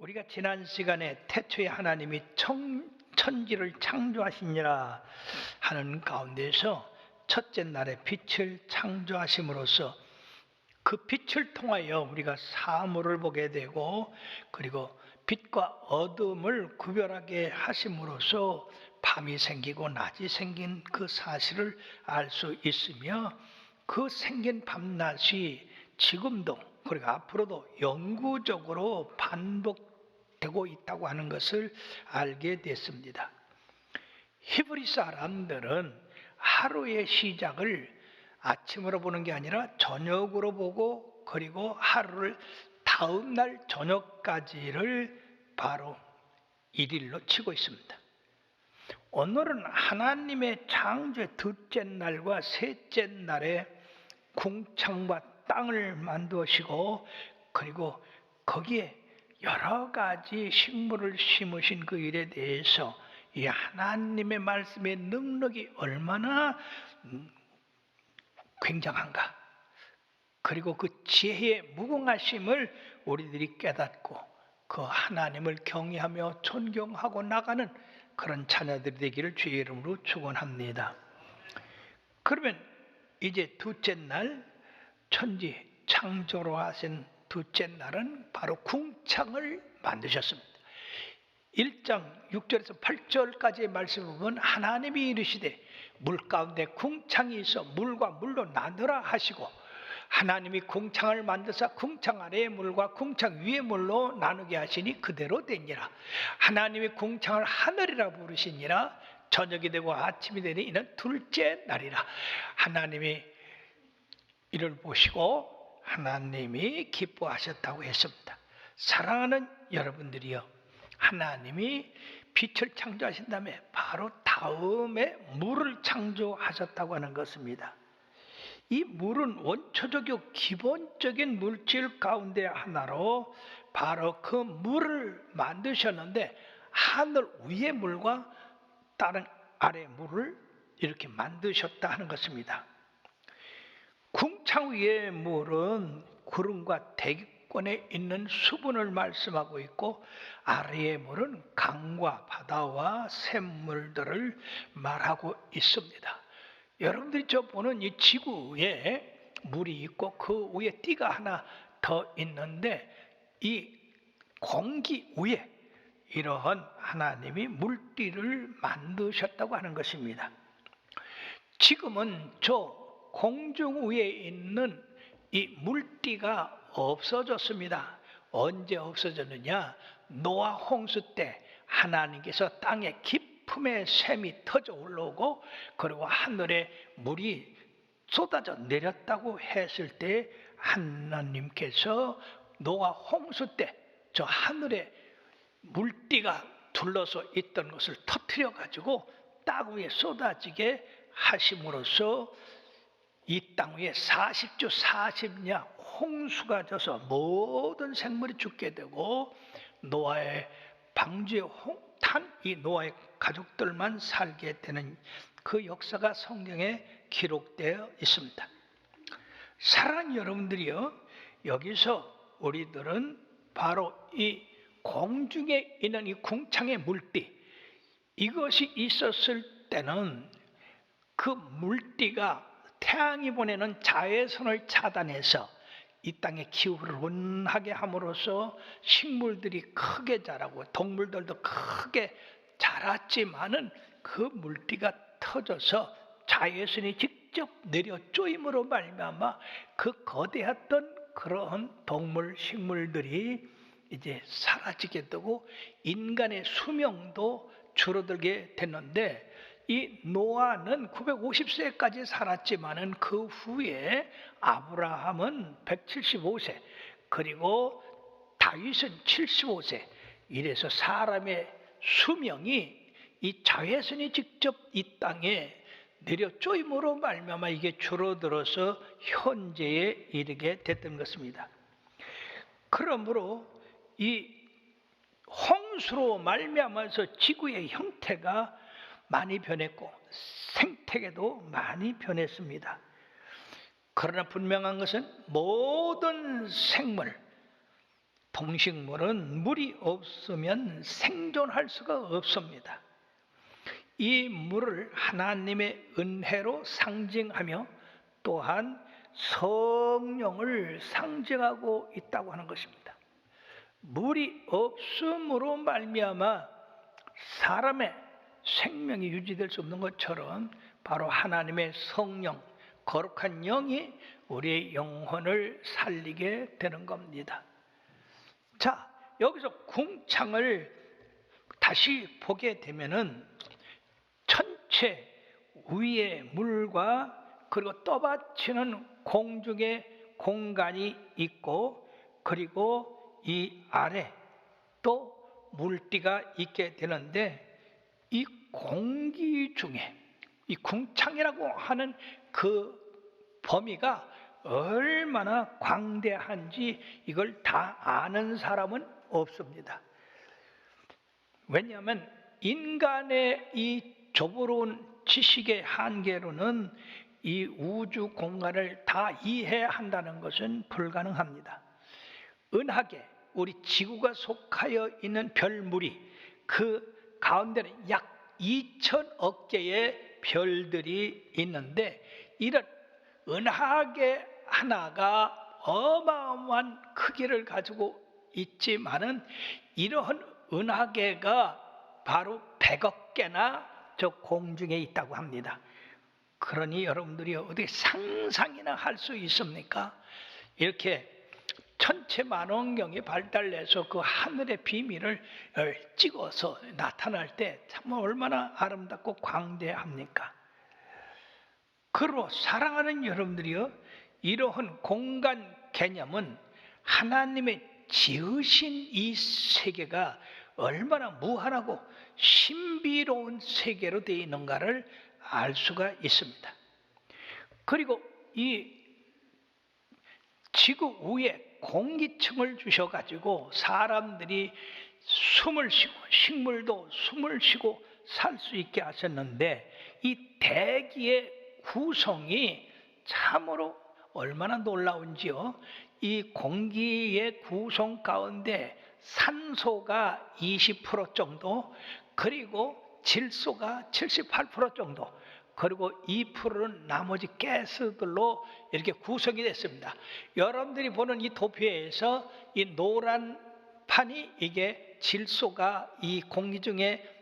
우리가 지난 시간에 태초에 하나님이 천지를 창조하시니라 하는 가운데서 첫째 날에 빛을 창조하심으로써 그 빛을 통하여 우리가 사물을 보게 되고, 그리고 빛과 어둠을 구별하게 하심으로써 밤이 생기고 낮이 생긴 그 사실을 알 수 있으며, 그 생긴 밤낮이 지금도 그리고 앞으로도 영구적으로 반복되고 있다고 하는 것을 알게 됐습니다. 히브리 사람들은 하루의 시작을 아침으로 보는 게 아니라 저녁으로 보고, 그리고 하루를 다음 날 저녁까지를 바로 일일로 치고 있습니다. 오늘은 하나님의 창조의 둘째 날과 셋째 날에 궁창과 땅을 만드시고, 그리고 거기에 여러 가지 식물을 심으신 그 일에 대해서 이 하나님의 말씀의 능력이 얼마나 굉장한가, 그리고 그 지혜의 무궁하심을 우리들이 깨닫고 그 하나님을 경외하며 존경하고 나가는 그런 자녀들이 되기를 주의 이름으로 축원합니다. 그러면 이제 둘째 날, 천지 창조로 하신 둘째 날은 바로 궁창을 만드셨습니다. 1장 6절에서 8절까지의 말씀을 보면 하나님이 이르시되 물 가운데 궁창이 있어 물과 물로 나누라 하시고, 하나님이 궁창을 만드사 궁창 아래의 물과 궁창 위의 물로 나누게 하시니 그대로 되니라. 하나님이 궁창을 하늘이라 부르시니라. 저녁이 되고 아침이 되니 이는 둘째 날이라. 하나님이 이를 보시고 하나님이 기뻐하셨다고 했습니다. 사랑하는 여러분들이여, 하나님이 빛을 창조하신 다음에 바로 다음에 물을 창조하셨다고 하는 것입니다. 이 물은 원초적이고 기본적인 물질 가운데 하나로 바로 그 물을 만드셨는데, 하늘 위의 물과 다른 아래 물을 이렇게 만드셨다 하는 것입니다. 궁창 위의 물은 구름과 대기권에 있는 수분을 말씀하고 있고, 아래의 물은 강과 바다와 샘물들을 말하고 있습니다. 여러분들이 저 보는 이 지구에 물이 있고 그 위에 띠가 하나 더 있는데, 이 공기 위에 이러한 하나님이 물띠를 만드셨다고 하는 것입니다. 지금은 저 공중 위에 있는 이 물띠가 없어졌습니다. 언제 없어졌느냐? 노아 홍수 때 하나님께서 땅에 깊음의 샘이 터져 올라오고, 그리고 하늘에 물이 쏟아져 내렸다고 했을 때 하나님께서 노아 홍수 때 저 하늘에 물띠가 둘러서 있던 것을 터뜨려 가지고 땅 위에 쏟아지게 하심으로써 이 땅 위에 40주 40년 홍수가 져서 모든 생물이 죽게 되고, 노아의 방주에 탄 이 노아의 가족들만 살게 되는 그 역사가 성경에 기록되어 있습니다. 사랑하는 여러분들이요, 여기서 우리들은 바로 이 공중에 있는 이 궁창의 물띠, 이것이 있었을 때는 그 물띠가 태양이 보내는 자외선을 차단해서 이 땅의 기후를 온하게 함으로써 식물들이 크게 자라고 동물들도 크게 자랐지만은, 그 물띠가 터져서 자외선이 직접 내려 쪼임으로 말미암아 그 거대했던 그러한 동물 식물들이 이제 사라지게 되고 인간의 수명도 줄어들게 됐는데, 이 노아는 950세까지 살았지만은 그 후에 아브라함은 175세, 그리고 다윗은 75세, 이래서 사람의 수명이 이 자외선이 직접 이 땅에 내려 쪼임으로 말미암아 이게 줄어들어서 현재에 이르게 됐던 것입니다. 그러므로 이 홍수로 말미암아서 지구의 형태가 많이 변했고 생태계도 많이 변했습니다. 그러나 분명한 것은 모든 생물, 동식물은 물이 없으면 생존할 수가 없습니다. 이 물을 하나님의 은혜로 상징하며 또한 성령을 상징하고 있다고 하는 것입니다. 물이 없음으로 말미암아 사람의 생명이 유지될 수 없는 것처럼 바로 하나님의 성령, 거룩한 영이 우리의 영혼을 살리게 되는 겁니다. 자, 여기서 궁창을 다시 보게 되면은 천체 위에 물과 그리고 떠받치는 공중의 공간이 있고 그리고 이 아래 또 물띠가 있게 되는데 이 공기 중에 이 궁창이라고 하는 그 범위가 얼마나 광대한지 이걸 다 아는 사람은 없습니다. 왜냐하면 인간의 이 좁은 지식의 한계로는 이 우주 공간을 다 이해한다는 것은 불가능합니다. 은하계, 우리 지구가 속하여 있는 별무리, 그 가운데는 약 2천억 개의 별들이 있는데 이런 은하계 하나가 어마어마한 크기를 가지고 있지만은 이러한 은하계가 바로 100억 개나 저 공중에 있다고 합니다. 그러니 여러분들이 어떻게 상상이나 할 수 있습니까? 이렇게 천체만원경이 발달해서 그 하늘의 비밀을 찍어서 나타날 때 참 얼마나 아름답고 광대합니까? 그리고 사랑하는 여러분들이요, 이러한 공간 개념은 하나님의 지으신 이 세계가 얼마나 무한하고 신비로운 세계로 되어 있는가를 알 수가 있습니다. 그리고 이 지구 위에 공기층을 주셔가지고 사람들이 숨을 쉬고 식물도 숨을 쉬고 살 수 있게 하셨는데 이 대기의 구성이 참으로 얼마나 놀라운지요. 이 공기의 구성 가운데 산소가 20% 정도, 그리고 질소가 78% 정도, 그리고 2%는 나머지 가스들로 이렇게 구성이 됐습니다. 여러분들이 보는 이 도표에서 이 노란 판이 이게 질소가 이 공기 중에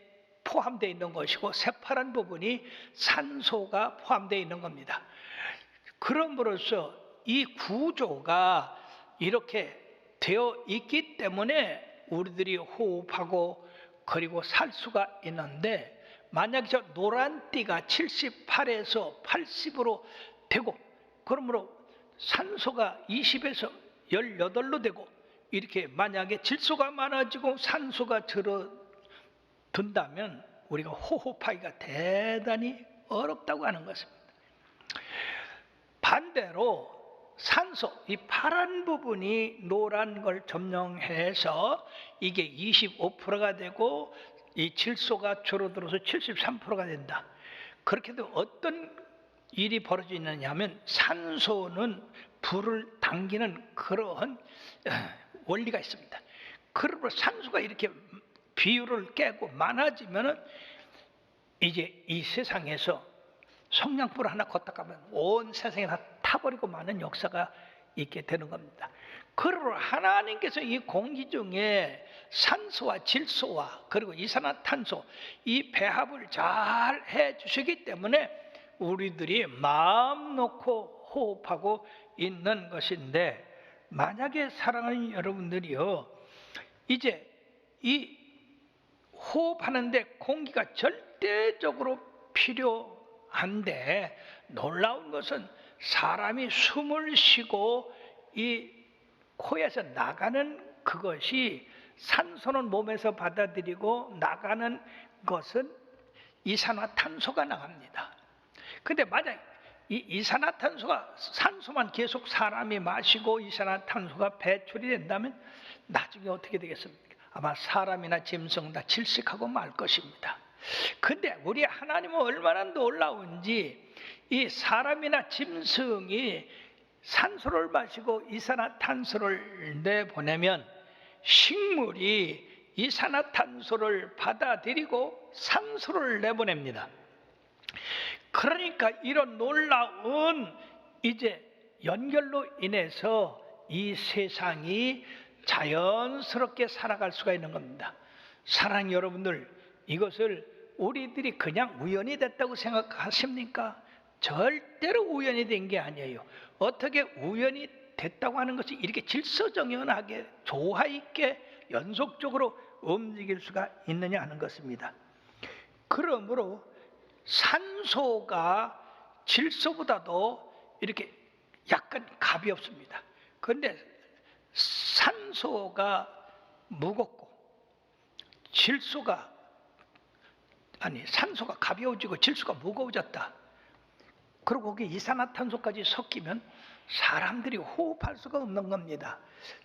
포함되어 있는 것이고 새파란 부분이 산소가 포함되어 있는 겁니다. 그럼으로써 이 구조가 이렇게 되어 있기 때문에 우리들이 호흡하고 그리고 살 수가 있는데, 만약 저 노란띠가 78에서 80으로 되고 그러므로 산소가 20에서 18로 되고 이렇게 만약에 질소가 많아지고 산소가 줄어든다면 우리가 호흡하기가 대단히 어렵다고 하는 것입니다. 반대로 산소, 이 파란 부분이 노란 걸 점령해서 이게 25%가 되고 이 질소가 줄어들어서 73%가 된다. 그렇게 해도 어떤 일이 벌어지느냐 하면 산소는 불을 당기는 그러한 원리가 있습니다. 그러므로 산소가 이렇게 비율을 깨고 많아지면은 이제 이 세상에서 성냥불 하나 걷다 가면 온 세상에 다 타버리고 많은 역사가 있게 되는 겁니다. 그러므로 하나님께서 이 공기 중에 산소와 질소와 그리고 이산화탄소 이 배합을 잘 해주시기 때문에 우리들이 마음 놓고 호흡하고 있는 것인데, 만약에 사랑하는 여러분들이요, 이제 이 호흡하는데 공기가 절대적으로 필요한데 놀라운 것은 사람이 숨을 쉬고 이 코에서 나가는 그것이 산소는 몸에서 받아들이고 나가는 것은 이산화탄소가 나갑니다. 근데 만약 이 이산화탄소가 산소만 계속 사람이 마시고 이산화탄소가 배출이 된다면 나중에 어떻게 되겠습니까? 아마 사람이나 짐승 다 질식하고 말 것입니다. 근데 우리 하나님은 얼마나 놀라운지 이 사람이나 짐승이 산소를 마시고 이산화탄소를 내보내면 식물이 이산화탄소를 받아들이고 산소를 내보냅니다. 그러니까 이런 놀라운 이제 연결로 인해서 이 세상이 자연스럽게 살아갈 수가 있는 겁니다. 사랑하는 여러분들, 이것을 우리들이 그냥 우연히 됐다고 생각하십니까? 절대로 우연히 된 게 아니에요. 어떻게 우연히 됐다고 하는 것이 이렇게 질서정연하게 조화 있게 연속적으로 움직일 수가 있느냐 하는 것입니다. 그러므로 산소가 질소보다도 이렇게 약간 가볍습니다. 그런데 산소가 무겁고 산소가 가벼워지고 질소가 무거워졌다. 그리고 거기 이산화탄소까지 섞이면 사람들이 호흡할 수가 없는 겁니다.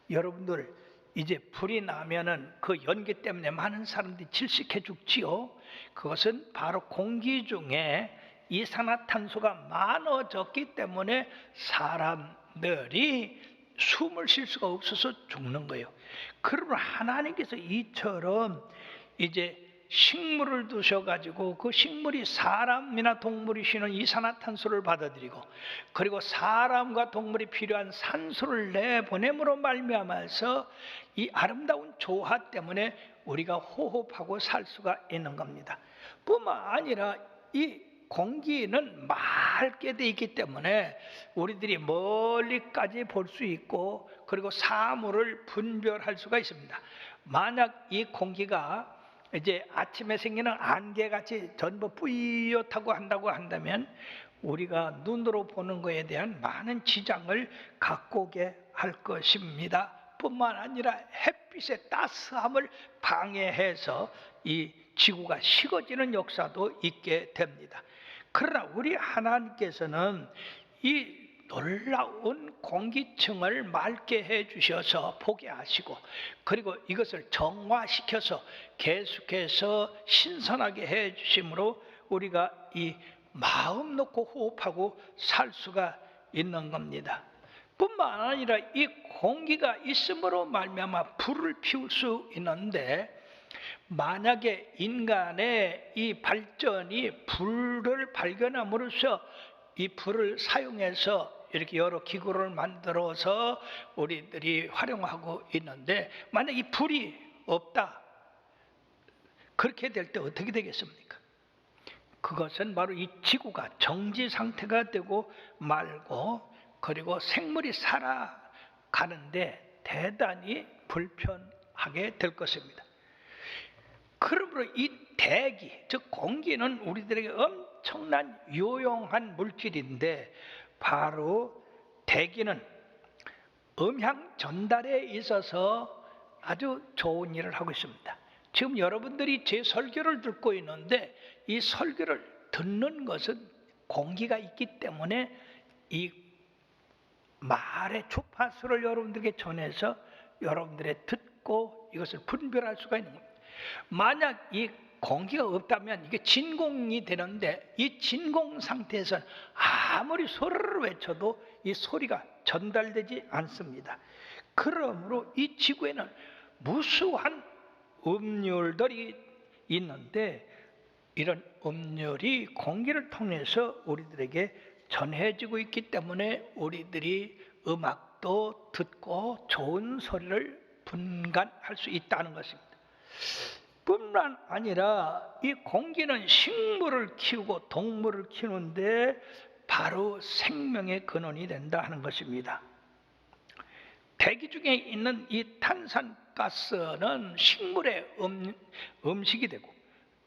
여러분들, 이제 불이 나면은 그 연기 때문에 많은 사람들이 질식해 죽지요. 그것은 바로 공기 중에 이산화탄소가 많아졌기 때문에 사람들이 숨을 쉴 수가 없어서 죽는 거예요. 그러면 하나님께서 이처럼 이제 식물을 두셔가지고 그 식물이 사람이나 동물이 쉬는 이산화탄소를 받아들이고 그리고 사람과 동물이 필요한 산소를 내보냄으로 말미암아서 이 아름다운 조화 때문에 우리가 호흡하고 살 수가 있는 겁니다. 뿐만 아니라 이 공기는 맑게 돼 있기 때문에 우리들이 멀리까지 볼 수 있고 그리고 사물을 분별할 수가 있습니다. 만약 이 공기가 이제 아침에 생기는 안개같이 전부 뿌옇다고 한다고 한다면 우리가 눈으로 보는 것에 대한 많은 지장을 갖고 오게 할 것입니다. 뿐만 아니라 햇빛의 따스함을 방해해서 이 지구가 식어지는 역사도 있게 됩니다. 그러나 우리 하나님께서는 이 놀라운 공기층을 맑게 해주셔서 보게 하시고 그리고 이것을 정화시켜서 계속해서 신선하게 해주심으로 우리가 이 마음 놓고 호흡하고 살 수가 있는 겁니다. 뿐만 아니라 이 공기가 있음으로 말미암아 불을 피울 수 있는데 만약에 인간의 이 발전이 불을 발견함으로써 이 불을 사용해서 이렇게 여러 기구를 만들어서 우리들이 활용하고 있는데 만약 이 불이 없다 그렇게 될 때 어떻게 되겠습니까? 그것은 바로 이 지구가 정지 상태가 되고 말고 그리고 생물이 살아가는데 대단히 불편하게 될 것입니다. 그러므로 이 대기, 즉 공기는 우리들에게 엄청난 유용한 물질인데 바로 대기는 음향 전달에 있어서 아주 좋은 일을 하고 있습니다. 지금 여러분들이 제 설교를 듣고 있는데 이 설교를 듣는 것은 공기가 있기 때문에 이 말의 주파수를 여러분들에게 전해서 여러분들의 듣고 이것을 분별할 수가 있는 겁니다. 만약 이 공기가 없다면 이게 진공이 되는데 이 진공 상태에서는 아무리 소리를 외쳐도 이 소리가 전달되지 않습니다. 그러므로 이 지구에는 무수한 음률들이 있는데 이런 음률이 공기를 통해서 우리들에게 전해지고 있기 때문에 우리들이 음악도 듣고 좋은 소리를 분간할 수 있다는 것입니다. 뿐만 아니라 이 공기는 식물을 키우고 동물을 키우는데 바로 생명의 근원이 된다 하는 것입니다. 대기 중에 있는 이 탄산가스는 식물의 음식이 되고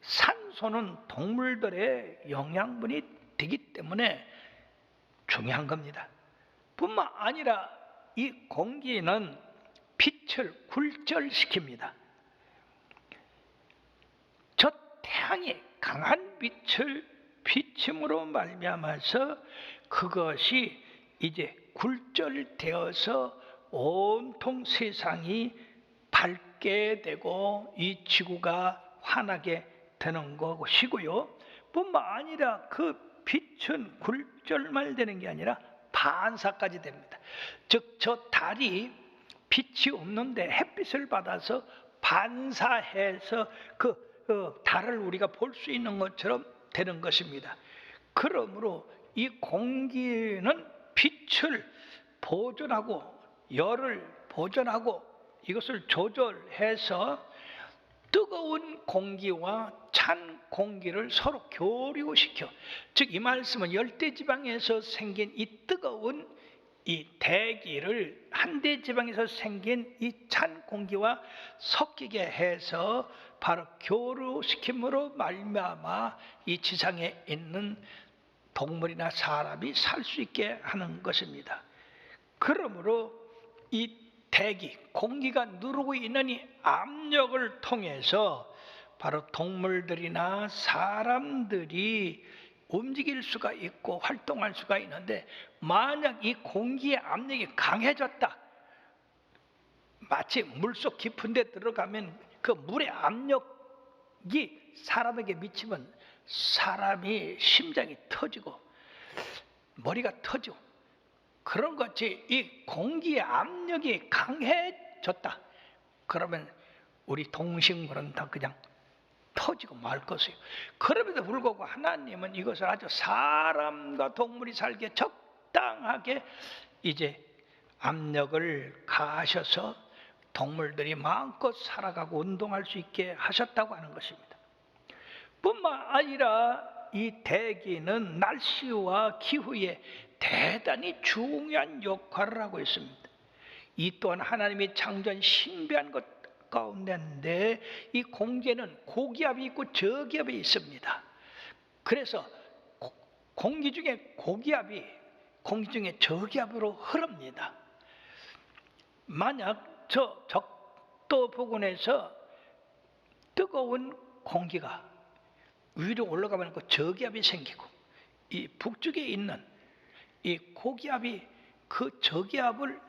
산소는 동물들의 영양분이 되기 때문에 중요한 겁니다. 뿐만 아니라 이 공기는 빛을 굴절시킵니다. 저 태양이 강한 빛을 비침으로 말미암아서 그것이 이제 굴절되어서 온통 세상이 밝게 되고 이 지구가 환하게 되는 것이고요. 뿐만 아니라 그 빛은 굴절만 되는 게 아니라 반사까지 됩니다. 즉 저 달이 빛이 없는데 햇빛을 받아서 반사해서 그 달을 우리가 볼 수 있는 것처럼 되는 것입니다. 그러므로 이 공기는 빛을 보존하고 열을 보존하고 이것을 조절해서 뜨거운 공기와 찬 공기를 서로 교류시켜, 즉 이 말씀은 열대지방에서 생긴 이 뜨거운 이 대기를 한대지방에서 생긴 이 찬 공기와 섞이게 해서 바로 교류시킴으로 말미암아 이 지상에 있는 동물이나 사람이 살 수 있게 하는 것입니다. 그러므로 이 대기, 공기가 누르고 있는 이 압력을 통해서 바로 동물들이나 사람들이 움직일 수가 있고 활동할 수가 있는데, 만약 이 공기의 압력이 강해졌다, 마치 물속 깊은 데 들어가면 그 물의 압력이 사람에게 미치면 사람이 심장이 터지고 머리가 터지고, 그런 것이 이 공기의 압력이 강해졌다 그러면 우리 동식물은 다 그냥 터지고 말 것이에요. 그럼에도 불구하고 하나님은 이것을 아주 사람과 동물이 살기에 적당하게 이제 압력을 가하셔서 동물들이 마음껏 살아가고 운동할 수 있게 하셨다고 하는 것입니다. 뿐만 아니라 이 대기는 날씨와 기후에 대단히 중요한 역할을 하고 있습니다. 이 또한 하나님이 창조한 신비한 것 가운데인데, 이 공기에는 고기압이 있고 저기압이 있습니다. 그래서 공기 중에 고기압이 공기 중에 저기압으로 흐릅니다. 만약 저 적도 부근에서 뜨거운 공기가 위로 올라가면 그 저기압이 생기고, 이 북쪽에 있는 이 고기압이 그 저기압을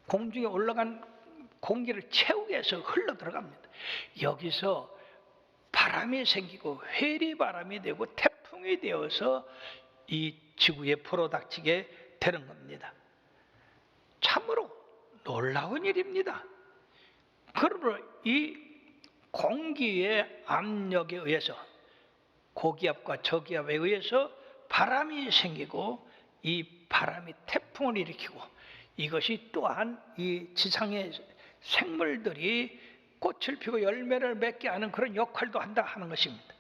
공중에 올라간 공기를 채우게 해서 흘러 들어갑니다. 여기서 바람이 생기고 회리바람이 되고 태풍이 되어서 이 지구에 불어닥치게 되는 겁니다. 참으로 놀라운 일입니다. 그러므로 이 공기의 압력에 의해서, 고기압과 저기압에 의해서 바람이 생기고, 이 바람이 태풍을 일으키고, 이것이 또한 이 지상의 생물들이 꽃을 피고 열매를 맺게 하는 그런 역할도 한다 하는 것입니다.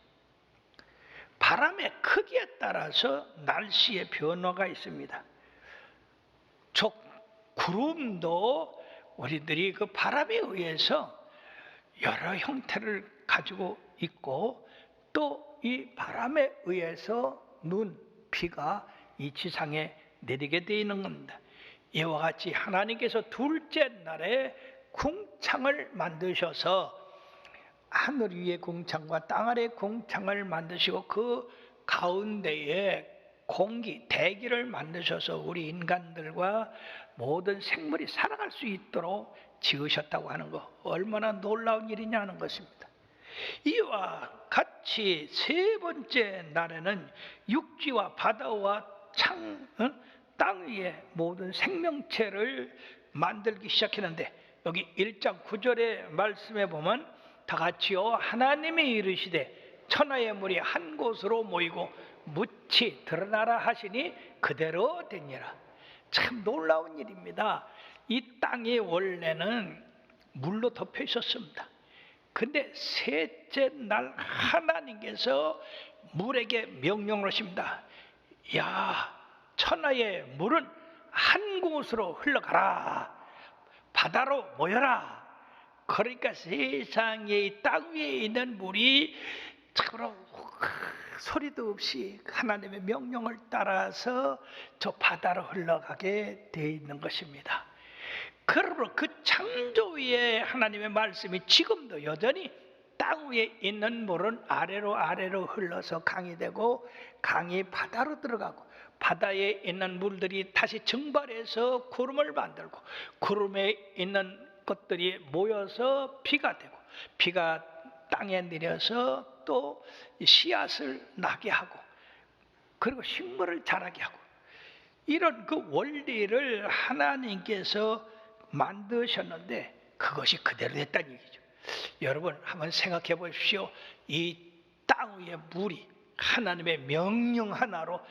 바람의 크기에 따라서 날씨의 변화가 있습니다. 저 구름도 우리들이 그 바람에 의해서 여러 형태를 가지고 있고, 또 이 바람에 의해서 눈, 비가 이 지상에 내리게 되어 있는 겁니다. 이와 같이 하나님께서 둘째 날에 궁창을 만드셔서 하늘 위의 궁창과 땅 아래의 궁창을 만드시고, 그 가운데에 공기, 대기를 만드셔서 우리 인간들과 모든 생물이 살아갈 수 있도록 지으셨다고 하는 거, 얼마나 놀라운 일이냐 하는 것입니다. 이와 같이 세 번째 날에는 육지와 바다와 땅 위에 모든 생명체를 만들기 시작했는데, 여기 1장 9절의 말씀에 보면 다 같이요, 하나님이 이르시되 천하의 물이 한 곳으로 모이고 묻히 드러나라 하시니 그대로 되니라. 참 놀라운 일입니다. 이 땅이 원래는 물로 덮여 있었습니다. 근데 셋째 날 하나님께서 물에게 명령을 하십니다. 야, 천하의 물은 한 곳으로 흘러가라, 바다로 모여라. 그러니까 세상에 이 땅 위에 있는 물이 참으로 소리도 없이 하나님의 명령을 따라서 저 바다로 흘러가게 되어 있는 것입니다. 그러므로 그 창조의 하나님의 말씀이 지금도 여전히 땅 위에 있는 물은 아래로 흘러서 강이 되고, 강이 바다로 들어가고, 바다에 있는 물들이 다시 증발해서 구름을 만들고, 구름에 있는 것들이 모여서 비가 되고, 비가 땅에 내려서 또 씨앗을 나게 하고, 그리고 식물을 자라게 하고, 이런 그 원리를 하나님께서 만드셨는데 그것이 그대로 됐다는 얘기죠. 여러분 한번 생각해 보십시오. 이 땅 위의 물이 하나님의 명령 하나로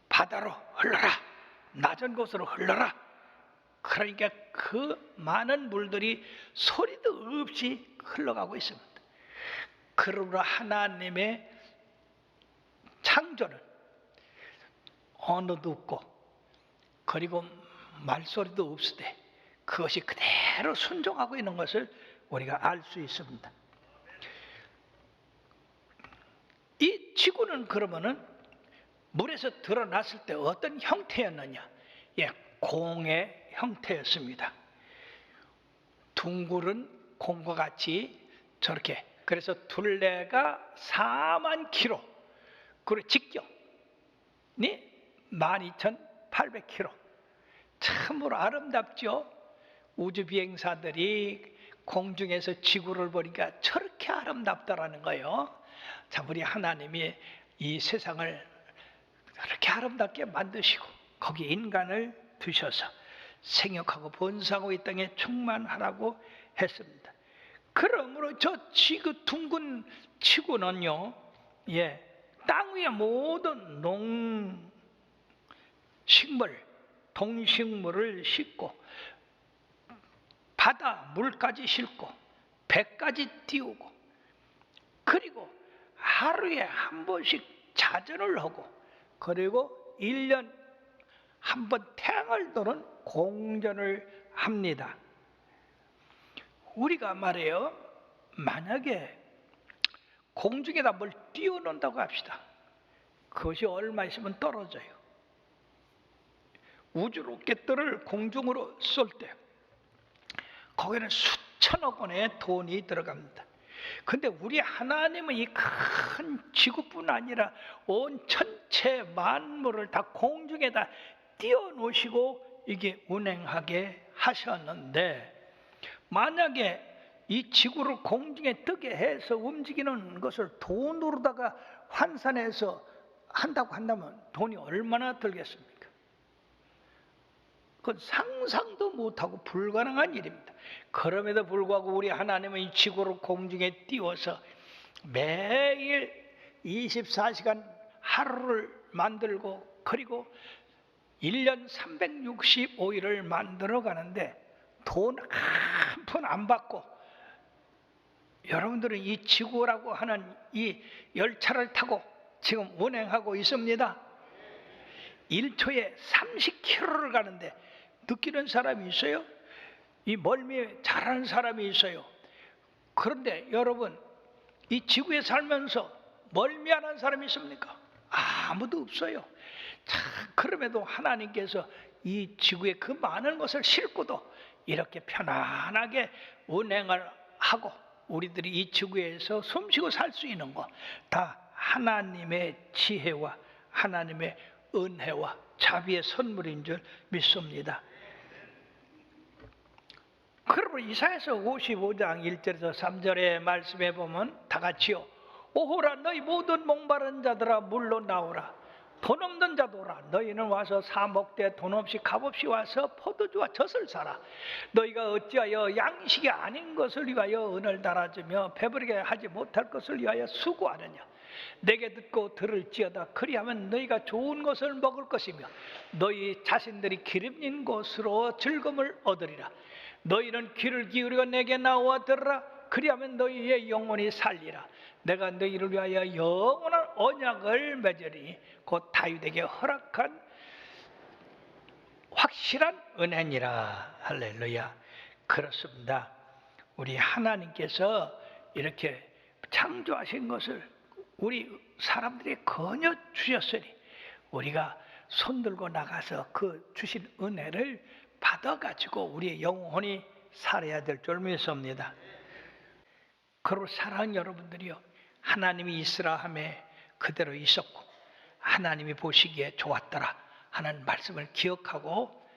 바다로 흘러라, 낮은 곳으로 흘러라. 그러니까 그 많은 물들이 소리도 없이 흘러가고 있습니다. 그러므로 하나님의 창조는 언어도 없고 그리고 말소리도 없으되 그것이 그대로 순종하고 있는 것을 우리가 알 수 있습니다. 이 지구는 그러면은 물에서 드러났을 때 어떤 형태였느냐? 예, 공의 형태였습니다. 둥글은 공과 같이 저렇게, 그래서 둘레가 4만 킬로, 그리고 직경이 12,800킬로. 참으로 아름답죠? 우주 비행사들이 공중에서 지구를 보니까 저렇게 아름답다라는 거예요. 자, 우리 하나님이 이 세상을 그렇게 아름답게 만드시고 거기에 인간을 두셔서 생육하고 번성하고 이 땅에 충만하라고 했습니다. 그러므로 저 지구 둥근 지구는요, 땅 위의 모든 농식물, 동식물을 싣고 바다 물까지 싣고 배까지 띄우고, 그리고 하루에 한 번씩 자전을 하고, 그리고 1년 한 번 태양을 도는 공전을 합니다. 우리가 말이에요, 만약에 공중에다 뭘 띄워놓는다고 합시다. 그것이 얼마 있으면 떨어져요. 우주 로켓들을 공중으로 쏠 때 거기는 수천억 원의 돈이 들어갑니다. 근데 우리 하나님은 이 큰 지구뿐 아니라 온 천체 만물을 다 공중에다 띄워놓으시고 이게 운행하게 하셨는데, 만약에 이 지구를 공중에 뜨게 해서 움직이는 것을 돈으로다가 환산해서 한다고 한다면 돈이 얼마나 들겠습니까? 그건 상상도 못하고 불가능한 일입니다. 그럼에도 불구하고 우리 하나님은 이 지구를 공중에 띄워서 매일 24시간 하루를 만들고, 그리고 1년 365일을 만들어 가는데 돈 한 푼 안 받고, 여러분들은 이 지구라고 하는 이 열차를 타고 지금 운행하고 있습니다. 1초에 30km를 가는데 느끼는 사람이 있어요? 이 멀미에 잘하는 사람이 있어요. 그런데 여러분, 이 지구에 살면서 멀미하는 사람이 있습니까? 아무도 없어요. 자, 그럼에도 하나님께서 이 지구에 그 많은 것을 싣고도 이렇게 편안하게 운행을 하고 우리들이 이 지구에서 숨쉬고 살 수 있는 것, 다 하나님의 지혜와 하나님의 은혜와 자비의 선물인 줄 믿습니다. 그러므로 이사야서 55장 1절에서 3절의 말씀에 보면 다 같이요, 오호라 너희 모든 목마른 자들아 물로 나오라, 돈 없는 자들아 너희는 와서 사 먹되 돈 없이 값없이 와서 포도주와 젖을 사라. 너희가 어찌하여 양식이 아닌 것을 위하여 은을 달아주며 배부르게 하지 못할 것을 위하여 수고하느냐. 내게 듣고 들을지어다. 그리하면 너희가 좋은 것을 먹을 것이며 너희 자신들이 기름진 것으로 즐거움을 얻으리라. 너희는 귀를 기울이고 내게 나와 들으라. 그리하면 너희의 영혼이 살리라. 내가 너희를 위하여 영원한 언약을 맺으리니 곧 다윗에게 허락한 확실한 은혜니라. 할렐루야. 그렇습니다. 우리 하나님께서 이렇게 창조하신 것을 우리 사람들이 거저 주셨으니 우리가 손들고 나가서 그 주신 은혜를 받아가지고 우리의 영혼이 살아야 될 줄 믿습니다. 그리고 사랑하는 여러분들이요, 하나님이 있으라 하매 그대로 있었고 하나님이 보시기에 좋았더라 하는 말씀을 기억하고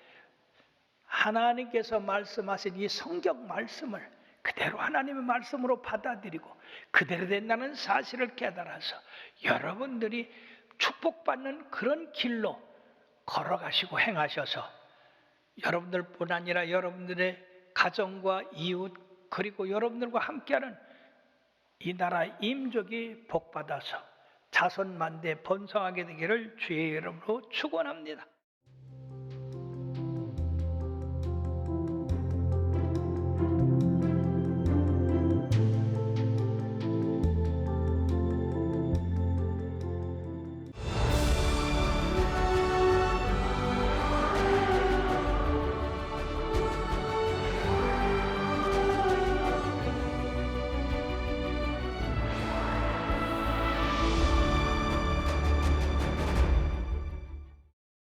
하나님께서 말씀하신 이 성경 말씀을 그대로 하나님의 말씀으로 받아들이고 그대로 된다는 사실을 깨달아서 여러분들이 축복받는 그런 길로 걸어가시고 행하셔서 여러분들뿐 아니라 여러분들의 가정과 이웃 그리고 여러분들과 함께하는 이 나라 임족이 복받아서 자손만대 번성하게 되기를 주의 이름으로 축원합니다.